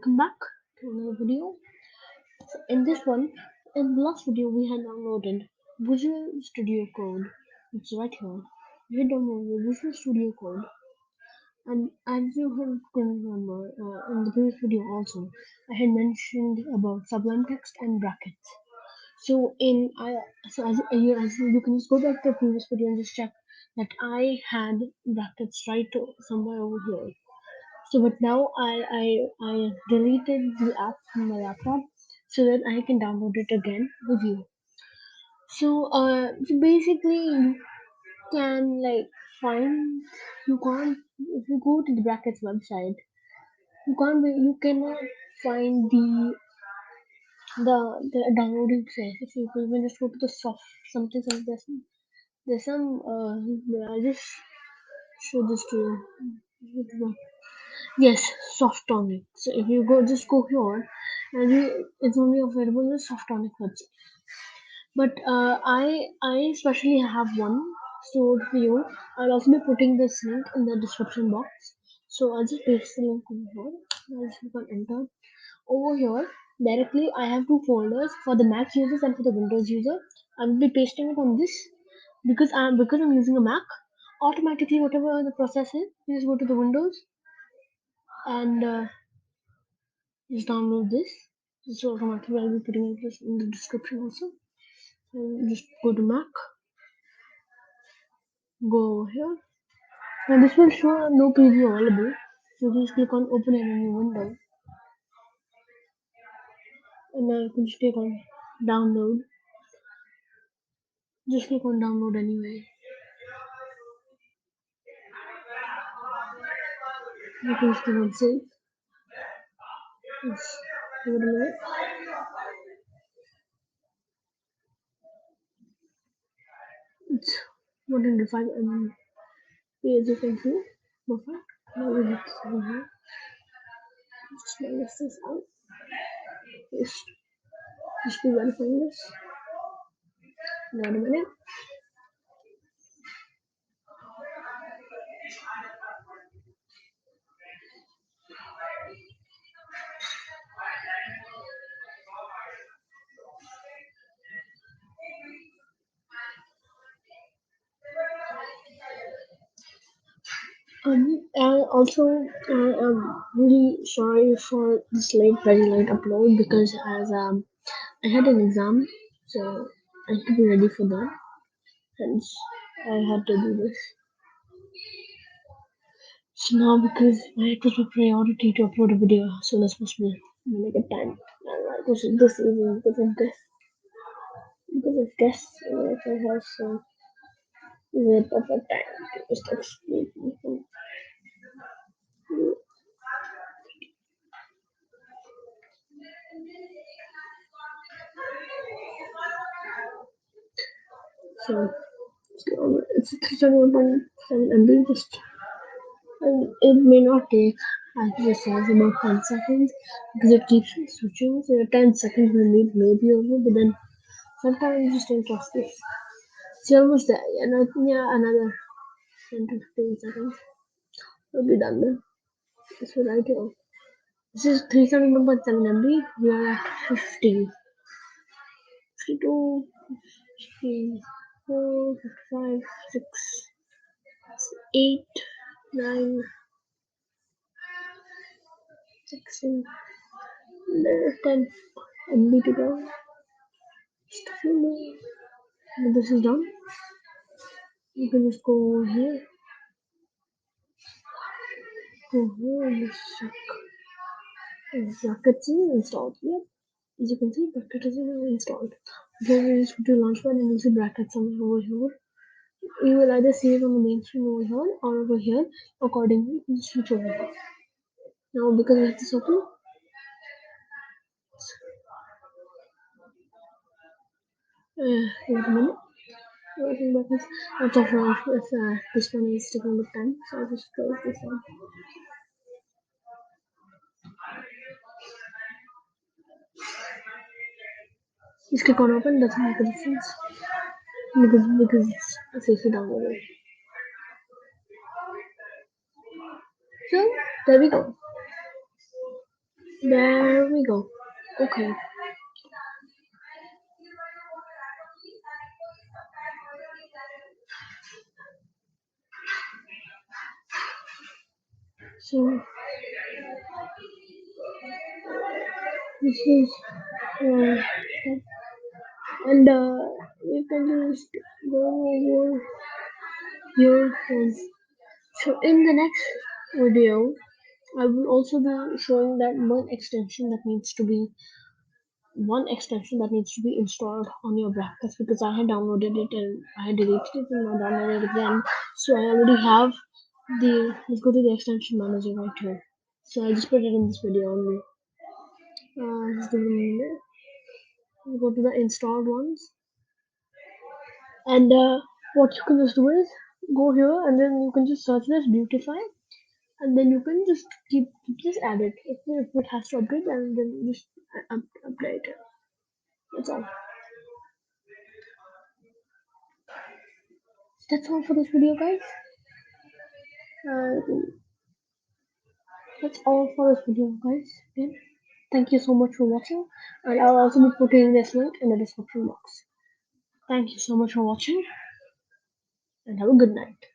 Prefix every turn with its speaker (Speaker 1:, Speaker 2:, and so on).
Speaker 1: welcome back to another video. In this one, in the last video, we had downloaded Visual Studio Code, which is right here. We had downloaded Visual Studio Code, and as you can remember, in the previous video also, I had mentioned about Sublime Text and brackets. So as you can just go back to the previous video and just check that I had brackets right somewhere over here. So, but now I deleted the app from my laptop so that I can download it again with you. So basically, you can find you can't if you go to the brackets website, you cannot find the downloading place. If you can just go to the soft something there's some I just show this to you. Yes, Softonic. So if you just go here, and it's only available in the Softonic website. But I especially have one stored for you. I'll also be putting this link in the description box. So I'll just paste the link over here. I'll just click on enter. Over here, directly I have two folders for the Mac users and for the Windows user. I will be pasting it on this because I'm using a Mac. Automatically, whatever the process is, you just go to the Windows and just download this. So automatically I'll be putting it in the description also. So just go to Mac, go over here, and this will show no preview available. So just click on open in a new window, and now you can just click on download. Just click on download anyway. You can just click on save. Yes. Wait a minute. It's 105 MB as you can see. Perfect. Now we have to save here. Just minus this out. Yes. Just be verifying this. Wait a minute. And also, I'm really sorry for this very late upload because I had an exam, so I had to be ready for that. Hence, I had to do this. So now, because it was my priority to upload a video as soon as possible, I'm gonna get time. This evening because of this, if I have some the perfect time to just explain. So it's 371.7 MB. Just and it may not take, as it says, about 10 seconds because it keeps switching. So 10 seconds may be over, but then sometimes just don't trust this. It's almost there. Another 10 to 15 seconds. We'll be done then. So right here. This is 371.7 MB. We are at 50, 52, 54, 55, 6, 8, 9, 16, 10 MB to go. Just a few more. When this is done, you can just go over here, and just check. Brackets is installed. Yep. As you can see, bracket is installed. Then you just go to Launchpad and you see brackets somewhere over here. You will either see it on the main screen over here or over here. Accordingly, you can switch over here. Now, because I have this open, wait a minute. I think that is out of if this one is taking a bit time, so I'll just close this one. Just click on open, doesn't make a difference because it's safely downloaded. So there we go. There we go. Okay. So this is uh, and we can just go over your phone. So in the next video, I will also be showing that one extension that needs to be installed on your brackets because I had downloaded it and I had deleted it and now downloaded it again. So I already have let's go to the extension manager right here. So I just put it in this video only. Just give it a minute. Go to the installed ones and what you can just do is go here and then you can just search this beautify and then you can just just add it if it has to update and then just update it. That's all. That's all for this video, guys. Uh, that's all for this video, guys. Again, thank you so much for watching, and I'll also be putting this link in the description box. Thank you so much for watching, and have a good night.